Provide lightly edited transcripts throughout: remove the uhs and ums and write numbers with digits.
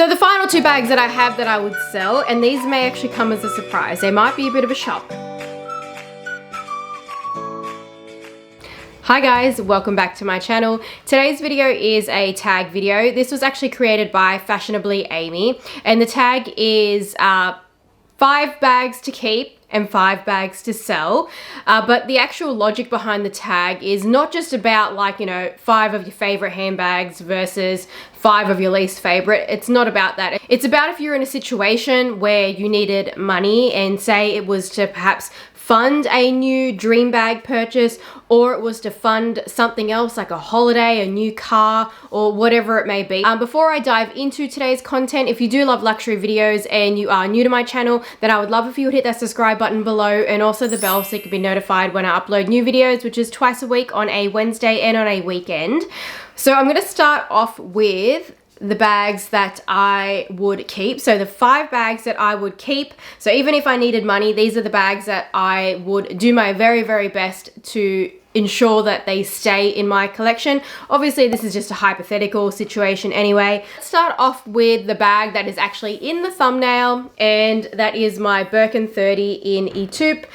So the final two bags that I have that I would sell, and these may actually come as a surprise. They might be a bit of a shock. Hi guys, welcome back to my channel. Today's video is a tag video. This was actually created by FashionablyAMY, and the tag is 5 bags to keep and 5 bags to sell. But the actual logic behind the tag is not just about, like, you know, 5 of your favorite handbags versus 5 of your least favorite. It's not about that. It's about if you're in a situation where you needed money, and say it was to perhaps fund a new dream bag purchase, or it was to fund something else like a holiday, a new car, or whatever it may be. Before I dive into today's content, if you do love luxury videos and you are new to my channel, then I would love if you would hit that subscribe button below and also the bell so you can be notified when I upload new videos, which is twice a week on a Wednesday and on a weekend. So I'm gonna start off with the bags that I would keep. So the 5 bags that I would keep. So even if I needed money, these are the bags that I would do my very, very best to ensure that they stay in my collection. Obviously, this is just a hypothetical situation anyway. Let's start off with the bag that is actually in the thumbnail, and that is my Birkin 30 in Etoupe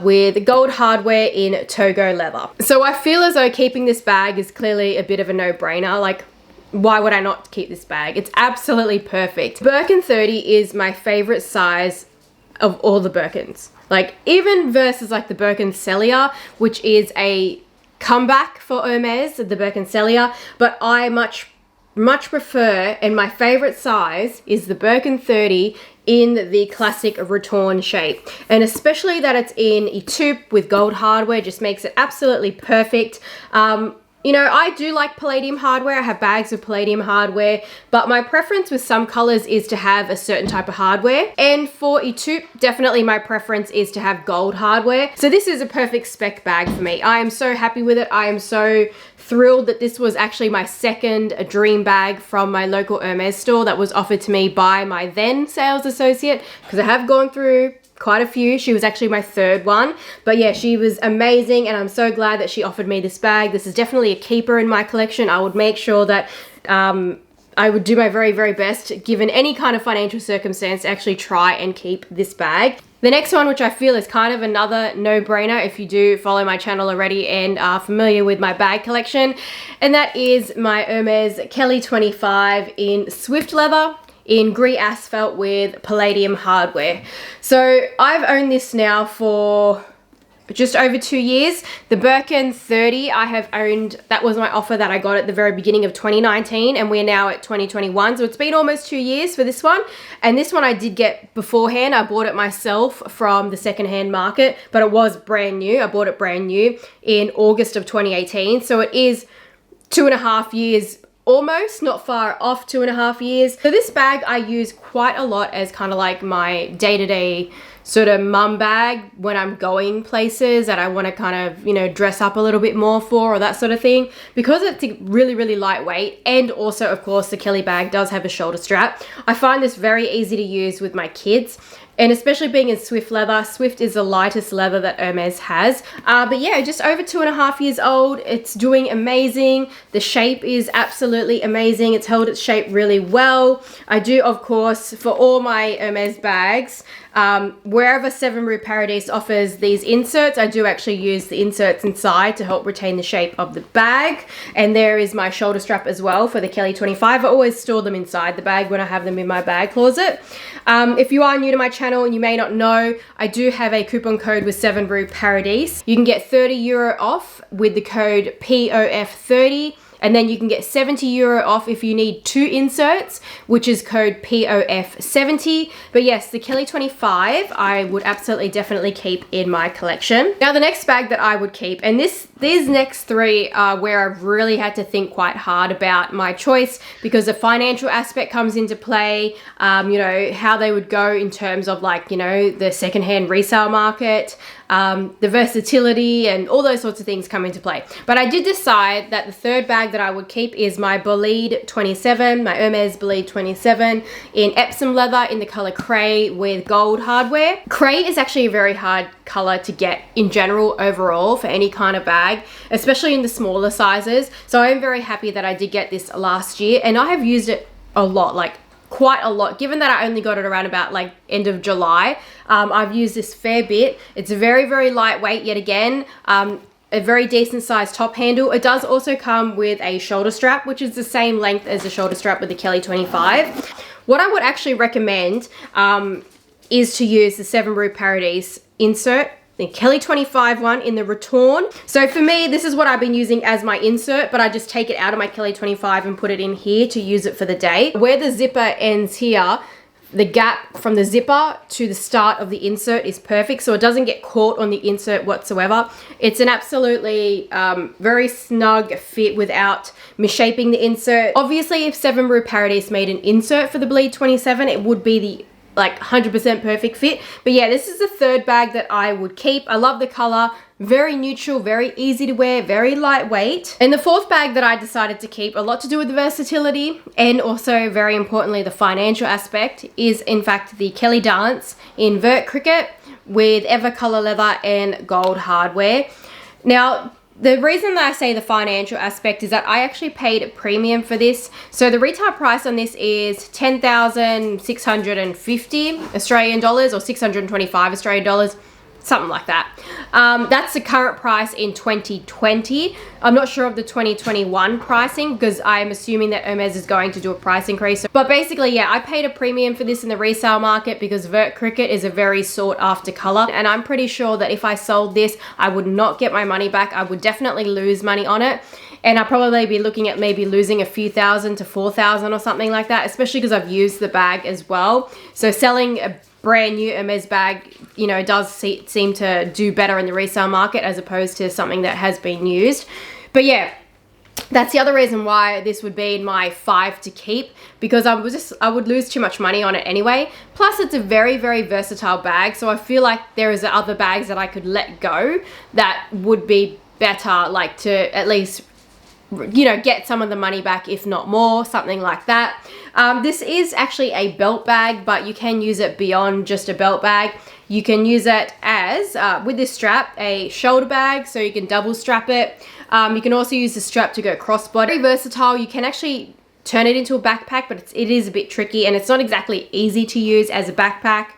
with gold hardware in Togo leather. So I feel as though keeping this bag is clearly a bit of a no-brainer. Like, why would I not keep this bag? It's absolutely perfect. Birkin 30 is my favorite size of all the Birkins. Like, even versus like the Birkin Celia, which is a comeback for Hermes, the Birkin Celia, but I much prefer, and my favorite size is the Birkin 30 in the classic Vuitton shape. And especially that it's in Etoupe with gold hardware just makes it absolutely perfect. You know, I do like palladium hardware. I have bags of palladium hardware, but my preference with some colors is to have a certain type of hardware. And for Etoupe, definitely my preference is to have gold hardware. So this is a perfect spec bag for me. I am so happy with it. I am so thrilled that this was actually my second dream bag from my local Hermes store that was offered to me by my then sales associate, because I have gone through quite a few. She was actually my 3rd one, but yeah, she was amazing, and I'm so glad that she offered me this bag. This is definitely a keeper in my collection. I would make sure that I would do my very, very best, given any kind of financial circumstance, to actually try and keep this bag. The next one, which I feel is kind of another no-brainer if you do follow my channel already and are familiar with my bag collection, and that is my Hermes Kelly 25 in Swift leather in gris asphalt with palladium hardware. So I've owned this now for just over 2 years. The Birkin 30 I have owned, that was my offer that I got at the very beginning of 2019, and we're now at 2021. So it's been almost 2 years for this one. And this one I did get beforehand. I bought it myself from the secondhand market, but it was brand new. I bought it brand new in August of 2018. So it is 2.5 years almost, not far off 2.5 years. So this bag I use quite a lot as kind of like my day-to-day sort of mum bag when I'm going places that I want to kind of, you know, dress up a little bit more for, or that sort of thing, because it's really, really lightweight. And also, of course, the Kelly bag does have a shoulder strap. I find this very easy to use with my kids, and especially being in Swift leather. Swift is the lightest leather that Hermes has. But yeah, just over 2.5 years old. It's doing amazing. The shape is absolutely amazing. It's held its shape really well. I do, of course, for all my Hermes bags, wherever Seven Rue Paradis offers these inserts, I do actually use the inserts inside to help retain the shape of the bag. And there is my shoulder strap as well for the Kelly 25. I always store them inside the bag when I have them in my bag closet. If you are new to my channel and you may not know, I do have a coupon code with Seven Rue Paradis. You can get €30 off with the code POF30. And then you can get €70 off if you need 2 inserts, which is code POF70. But yes, the Kelly 25 I would absolutely definitely keep in my collection. Now the next bag that I would keep, and these next 3 are where I've really had to think quite hard about my choice, because the financial aspect comes into play, you know, how they would go in terms of, like, you know, the secondhand resale market, the versatility, and all those sorts of things come into play. But I did decide that the 3rd bag that I would keep is my Bleed 27, my Hermes Bleed 27 in Epsom leather in the color Cray with gold hardware. Cray is actually a very hard color to get in general overall for any kind of bag, especially in the smaller sizes. So I am very happy that I did get this last year, and I have used it a lot, like quite a lot. Given that I only got it around about like end of July, I've used this fair bit. It's very, very lightweight yet again. A very decent sized top handle. It does also come with a shoulder strap, which is the same length as the shoulder strap with the Kelly 25. What I would actually recommend is to use the Seven Rue Paradise insert, the Kelly 25 one in the return. So for me, this is what I've been using as my insert, but I just take it out of my Kelly 25 and put it in here to use it for the day. Where the zipper ends here, the gap from the zipper to the start of the insert is perfect, so it doesn't get caught on the insert whatsoever. It's an absolutely very snug fit without misshaping the insert. Obviously, if Seven Rue Paradise made an insert for the Bleed 27, it would be the like 100% perfect fit. But yeah, this is the third bag that I would keep. I love the color. Very neutral, very easy to wear, very lightweight. And the fourth bag that I decided to keep, a lot to do with the versatility and also very importantly the financial aspect, is in fact the Kelly Dance Invert Cricket with Evercolor leather and gold hardware. Now, the reason that I say the financial aspect is that I actually paid a premium for this. So the retail price on this is 10,650 Australian dollars or 625 Australian dollars. Something like that. That's the current price in 2020. I'm not sure of the 2021 pricing because I'm assuming that Hermes is going to do a price increase. But basically, yeah, I paid a premium for this in the resale market because Vert Cricket is a very sought after color. And I'm pretty sure that if I sold this, I would not get my money back. I would definitely lose money on it. And I'll probably be looking at maybe losing a few thousand to 4,000 or something like that, especially because I've used the bag as well. So selling a brand new Hermes bag, you know, does seem to do better in the resale market as opposed to something that has been used. But yeah, that's the other reason why this would be in my 5 to keep, because I would lose too much money on it anyway. Plus it's a very, very versatile bag. So I feel like there is other bags that I could let go that would be better, like to at least, you know, get some of the money back, if not more, something like that. This is actually a belt bag, but you can use it beyond just a belt bag. You can use it as, with this strap, a shoulder bag, so you can double strap it. You can also use the strap to go crossbody. Very versatile. You can actually turn it into a backpack, but it is a bit tricky and it's not exactly easy to use as a backpack.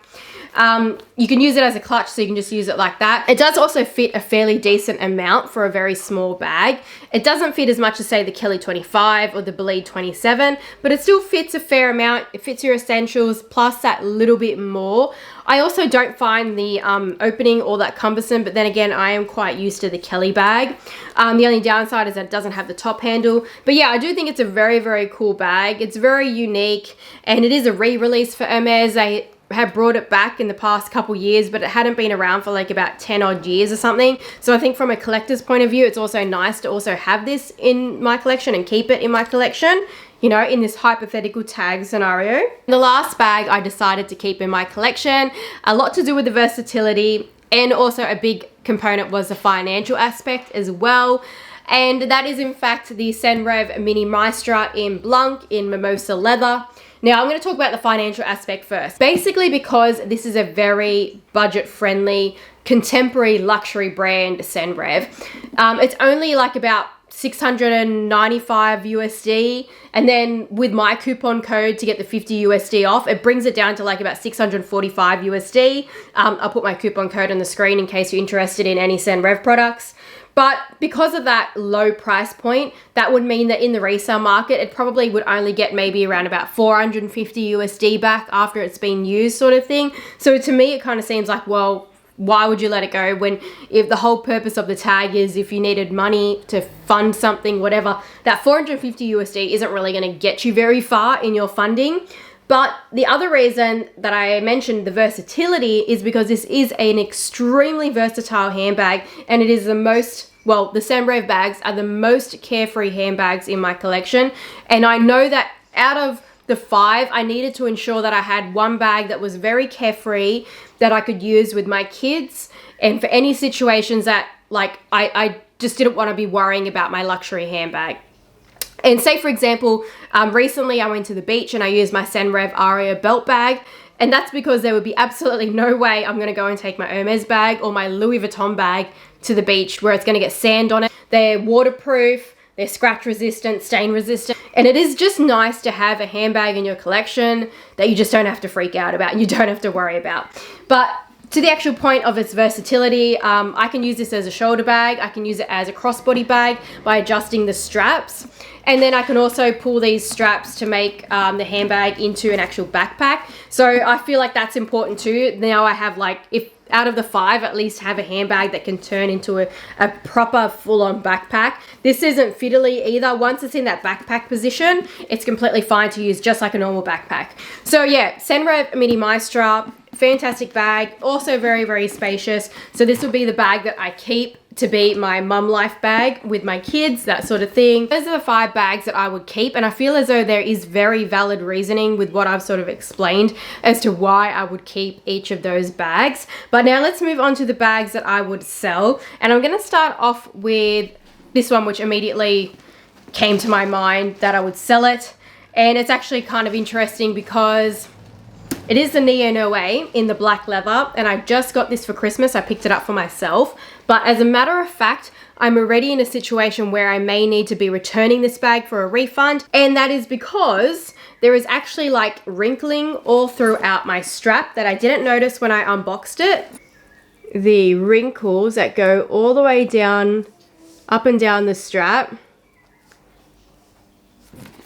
You can use it as a clutch, so you can just use it like that. It does also fit a fairly decent amount for a very small bag. It doesn't fit as much as say the Kelly 25 or the Bleed 27, but it still fits a fair amount. It fits your essentials plus that little bit more. I also don't find the opening all that cumbersome, but then again, I am quite used to the Kelly bag. The only downside is that it doesn't have the top handle. But yeah, I do think it's a very, very cool bag. It's very unique and it is a re-release for Hermes. They have brought it back in the past couple years, but it hadn't been around for like about 10 odd years or something. So I think from a collector's point of view, it's also nice to also have this in my collection and keep it in my collection, you know, in this hypothetical tag scenario. The last bag I decided to keep in my collection, a lot to do with the versatility, and also a big component was the financial aspect as well. And that is in fact the Senreve Mini Maestra in Blanc in Mimosa leather. Now I'm going to talk about the financial aspect first. Basically because this is a very budget-friendly, contemporary luxury brand, Senreve. It's only like about 695 USD, and then with my coupon code to get the 50 USD off, it brings it down to like about 645 USD. I'll put my coupon code on the screen in case you're interested in any Senreve products. But because of that low price point, that would mean that in the resale market, it probably would only get maybe around about 450 USD back after it's been used, sort of thing. So to me, it kind of seems like, well, why would you let it go when if the whole purpose of the tag is if you needed money to fund something, whatever, that 450 USD isn't really going to get you very far in your funding. But the other reason that I mentioned the versatility is because this is an extremely versatile handbag, and it is the most, well, the Senreve bags are the most carefree handbags in my collection. And I know that out of the 5, I needed to ensure that I had one bag that was very carefree that I could use with my kids and for any situations that like I just didn't want to be worrying about my luxury handbag. And say, for example, recently I went to the beach and I used my Senreve Aria belt bag, and that's because there would be absolutely no way I'm going to go and take my Hermes bag or my Louis Vuitton bag to the beach where it's going to get sand on it. They're waterproof, they're scratch resistant, stain resistant, and it is just nice to have a handbag in your collection that you just don't have to freak out about and you don't have to worry about. But to the actual point of its versatility, I can use this as a shoulder bag. I can use it as a crossbody bag by adjusting the straps. And then I can also pull these straps to make the handbag into an actual backpack. So I feel like that's important too. Now I have like, if out of the 5, at least have a handbag that can turn into a proper full-on backpack. This isn't fiddly either. Once it's in that backpack position, it's completely fine to use just like a normal backpack. So yeah, Senreve Mini Maestra, fantastic bag, also very, very spacious. So this will be the bag that I keep to be my mum life bag with my kids, that sort of thing. Those are the 5 bags that I would keep, and I feel as though there is very valid reasoning with what I've sort of explained as to why I would keep each of those bags. But now let's move on to the bags that I would sell, and I'm going to start off with this one, which immediately came to my mind that I would sell it. And it's actually kind of interesting because it is the Neonate in the black leather, and I just got this for Christmas. I picked it up for myself. But as a matter of fact, I'm already in a situation where I may need to be returning this bag for a refund. And that is because there is actually like wrinkling all throughout my strap that I didn't notice when I unboxed it. The wrinkles that go all the way down, up and down the strap.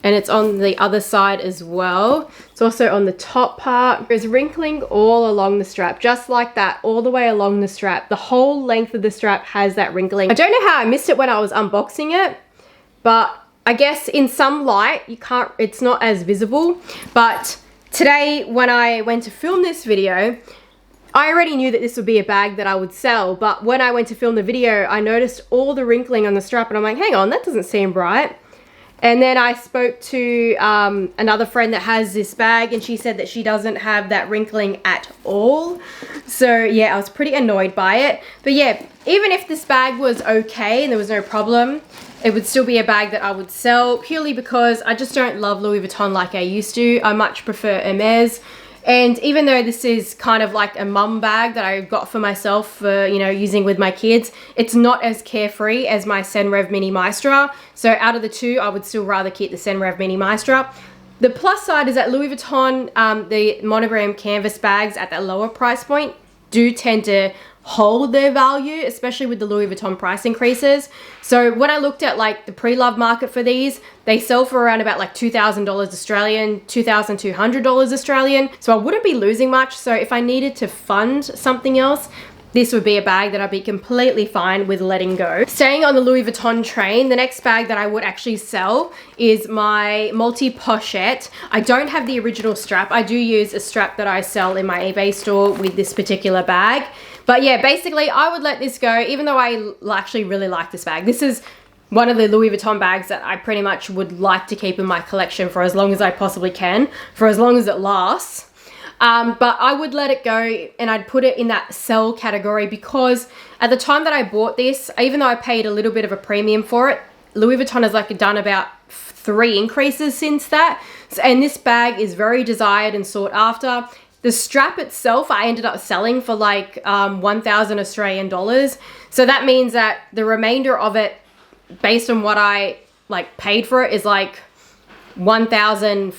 And it's on the other side as well. It's also on the top part. There's wrinkling all along the strap, just like that, all the way along the strap. The whole length of the strap has that wrinkling. I don't know how I missed it when I was unboxing it, but I guess in some light, it's not as visible. But today, when I went to film this video, I already knew that this would be a bag that I would sell, but when I went to film the video, I noticed all the wrinkling on the strap, and I'm like, hang on, that doesn't seem right. And then I spoke to another friend that has this bag, and she said that she doesn't have that wrinkling at all. So yeah, I was pretty annoyed by it. But yeah, even if this bag was okay and there was no problem, it would still be a bag that I would sell, purely because I just don't love Louis Vuitton like I used to. I much prefer Hermes. And even though this is kind of like a mum bag that I got for myself for, you know, using with my kids, it's not as carefree as my Senreve Mini Maestra. So out of the 2, I would still rather keep the Senreve Mini Maestra. The plus side is that Louis Vuitton, the monogram canvas bags at that lower price point do tend to hold their value, especially with the Louis Vuitton price increases. So when I looked at like the pre-love market for these, they sell for around about like $2,000 Australian, $2,200 Australian. So I wouldn't be losing much. So if I needed to fund something else, this would be a bag that I'd be completely fine with letting go. Staying on the Louis Vuitton train, the next bag that I would actually sell is my multi-pochette. I don't have the original strap. I do use a strap that I sell in my eBay store with this particular bag. But yeah, basically I would let this go, even though I actually really like this bag. This is one of the Louis Vuitton bags that I pretty much would like to keep in my collection for as long as I possibly can, for as long as it lasts. But I would let it go, and I'd put it in that sell category, because at the time that I bought this, even though I paid a little bit of a premium for it, Louis Vuitton has like done about 3 increases since that. And this bag is very desired and sought after. The strap itself, I ended up selling for like 1,000 Australian dollars. So that means that the remainder of it, based on what I like paid for it, is like $1,500,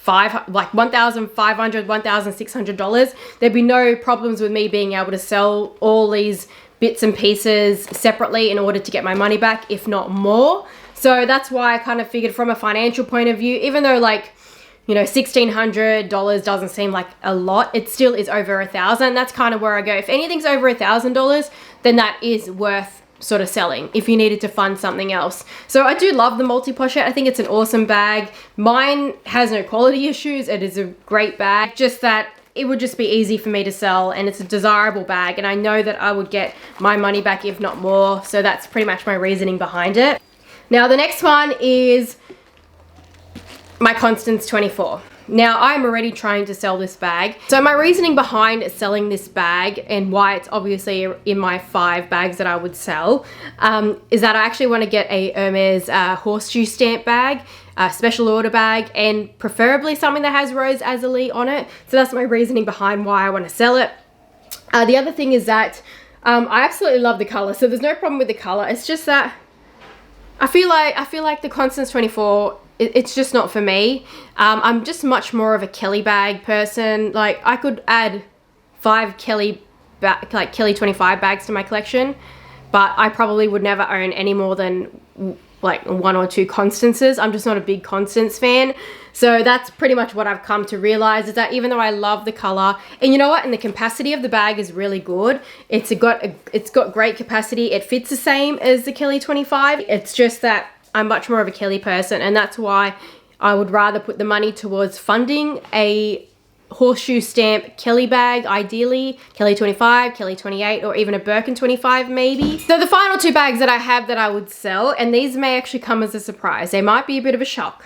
$1,600. There'd be no problems with me being able to sell all these bits and pieces separately in order to get my money back, if not more. So that's why I kind of figured from a financial point of view, even though like, you know, $1,600 doesn't seem like a lot, it still is over $1,000. That's kind of where I go. If anything's over $1,000, then that is worth sort of selling if you needed to fund something else. So I do love the multi-pochette. I think it's an awesome bag. Mine has no quality issues. It is a great bag, just that it would just be easy for me to sell, and it's a desirable bag, and I know that I would get my money back, if not more. So that's pretty much my reasoning behind it. Now the next one is my Constance 24. Now I'm already trying to sell this bag. So my reasoning behind selling this bag, and why it's obviously in my 5 bags that I would sell, is that I actually want to get a Hermes horseshoe stamp bag, special order bag, and preferably something that has Rose Azuli on it. So that's my reasoning behind why I want to sell it. The other thing is that I absolutely love the color. So there's no problem with the color. It's just that I feel like the Constance 24, it's just not for me. I'm just much more of a Kelly bag person. Like, I could add 5 Kelly 25 bags to my collection, but I probably would never own any more than like 1 or 2 Constances. I'm just not a big Constance fan. So that's pretty much what I've come to realize, is that even though I love the color, and you know what, and the capacity of the bag is really good. It's got great capacity. It fits the same as the Kelly 25. It's just that I'm much more of a Kelly person, and that's why I would rather put the money towards funding a horseshoe stamp Kelly bag, ideally Kelly 25, Kelly 28, or even a Birkin 25 maybe. So the final 2 bags that I have that I would sell, and these may actually come as a surprise, they might be a bit of a shock,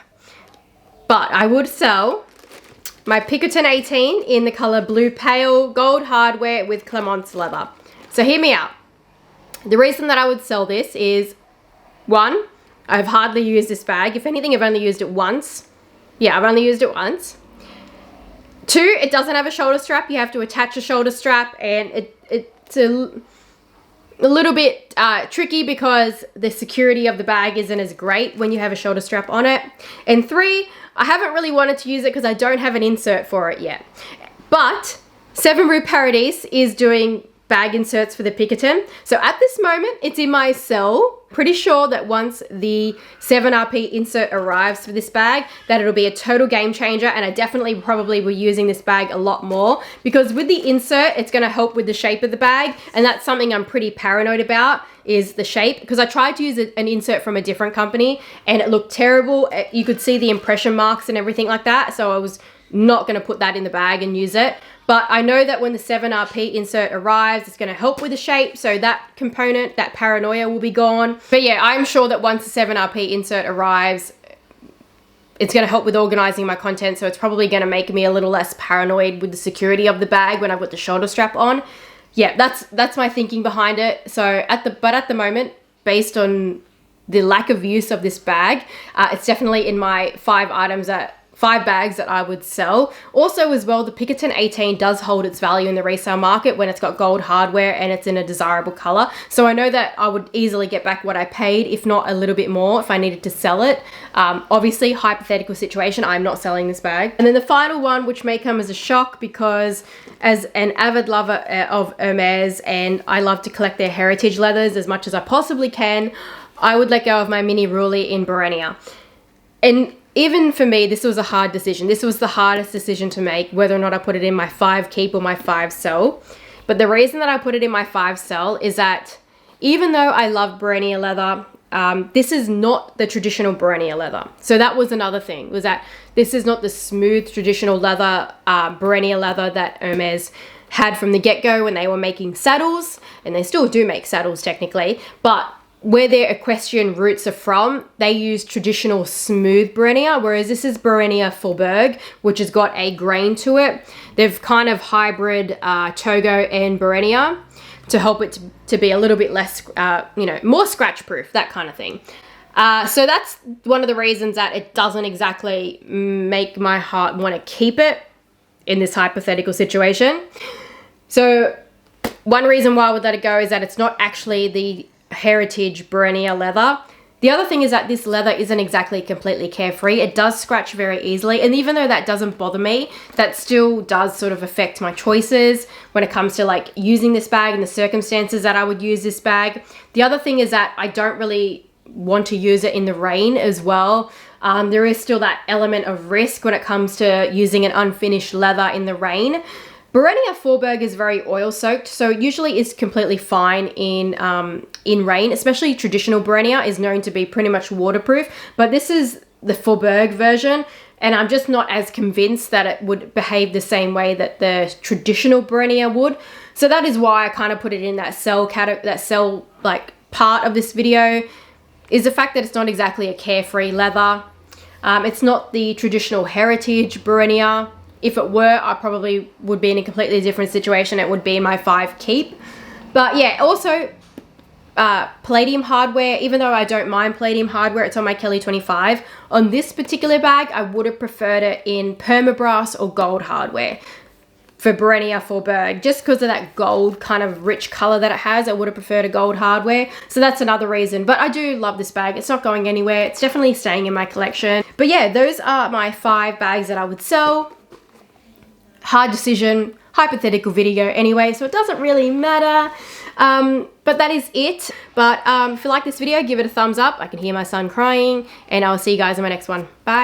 but I would sell my Pinkerton 18 in the color blue pale, gold hardware with Clemence leather. So hear me out. The reason that I would sell this is, 1, I've hardly used this bag. If anything, I've only used it once. Yeah, I've only used it once. 2, it doesn't have a shoulder strap. You have to attach a shoulder strap, and it's a little bit tricky because the security of the bag isn't as great when you have a shoulder strap on it. And 3, I haven't really wanted to use it because I don't have an insert for it yet. But 7 Rue Paradis is doing bag inserts for the Pinkerton. So at this moment, it's in my cell. Pretty sure that once the 7RP insert arrives for this bag, that it'll be a total game changer, and I definitely probably will be using this bag a lot more, because with the insert, it's gonna help with the shape of the bag, and that's something I'm pretty paranoid about, is the shape, because I tried to use an insert from a different company, and it looked terrible. You could see the impression marks and everything like that, so I was not gonna put that in the bag and use it. But I know that when the 7RP insert arrives, it's gonna help with the shape, so that component, that paranoia will be gone. But yeah, I'm sure that once the 7RP insert arrives, it's gonna help with organizing my content, so it's probably gonna make me a little less paranoid with the security of the bag when I've got the shoulder strap on. Yeah, that's my thinking behind it. So at the moment, based on the lack of use of this bag, it's definitely in my 5 bags that I would sell. Also as well, the Pinkerton 18 does hold its value in the resale market when it's got gold hardware and it's in a desirable color. So I know that I would easily get back what I paid, if not a little bit more, if I needed to sell it. Obviously, hypothetical situation, I'm not selling this bag. And then the final one, which may come as a shock, because as an avid lover of Hermes, and I love to collect their heritage leathers as much as I possibly can, I would let go of my mini ruler in Borenia. And even for me, this was a hard decision. This was the hardest decision to make, whether or not I put it in my 5 keep or my 5 sell. But the reason that I put it in my 5 sell is that even though I love Borenia leather, this is not the traditional Borenia leather. So that was another thing, was that this is not the smooth traditional leather, Borenia leather that Hermes had from the get-go when they were making saddles, and they still do make saddles technically, but where their equestrian roots are from, they use traditional smooth Borenia, whereas this is Borenia Faubourg, which has got a grain to it. They've kind of hybrid Togo and Borenia to help it to be a little bit less, you know, more scratch proof, that kind of thing. So that's one of the reasons that it doesn't exactly make my heart want to keep it in this hypothetical situation. So one reason why I would let it go is that it's not actually the heritage Borenia leather. The other thing is that this leather isn't exactly completely carefree. It does scratch very easily, and even though that doesn't bother me, that still does sort of affect my choices when it comes to like using this bag and the circumstances that I would use this bag. The other thing is that I don't really want to use it in the rain as well. There is still that element of risk when it comes to using an unfinished leather in the rain. Borenia Faubourg is very oil soaked, so usually is completely fine in rain, especially traditional Borenia is known to be pretty much waterproof, but this is the Faubourg version, and I'm just not as convinced that it would behave the same way that the traditional Borenia would. So that is why I kind of put it in that sell like part of this video, is the fact that it's not exactly a carefree leather. It's not the traditional heritage Borenia. If it were, I probably would be in a completely different situation. It would be in my 5 keep. But yeah, also palladium hardware, even though I don't mind palladium hardware, it's on my Kelly 25. On this particular bag, I would have preferred it in permabrass or gold hardware. for Brenia Faubourg, just because of that gold kind of rich color that it has. I would have preferred a gold hardware, so that's another reason. But I do love this bag. It's not going anywhere. It's definitely staying in my collection. But yeah, those are my 5 bags that I would sell. Hard decision, hypothetical video anyway, so it doesn't really matter. But that is it. But if you like this video, give it a thumbs up. I can hear my son crying, and I'll see you guys in my next one. Bye.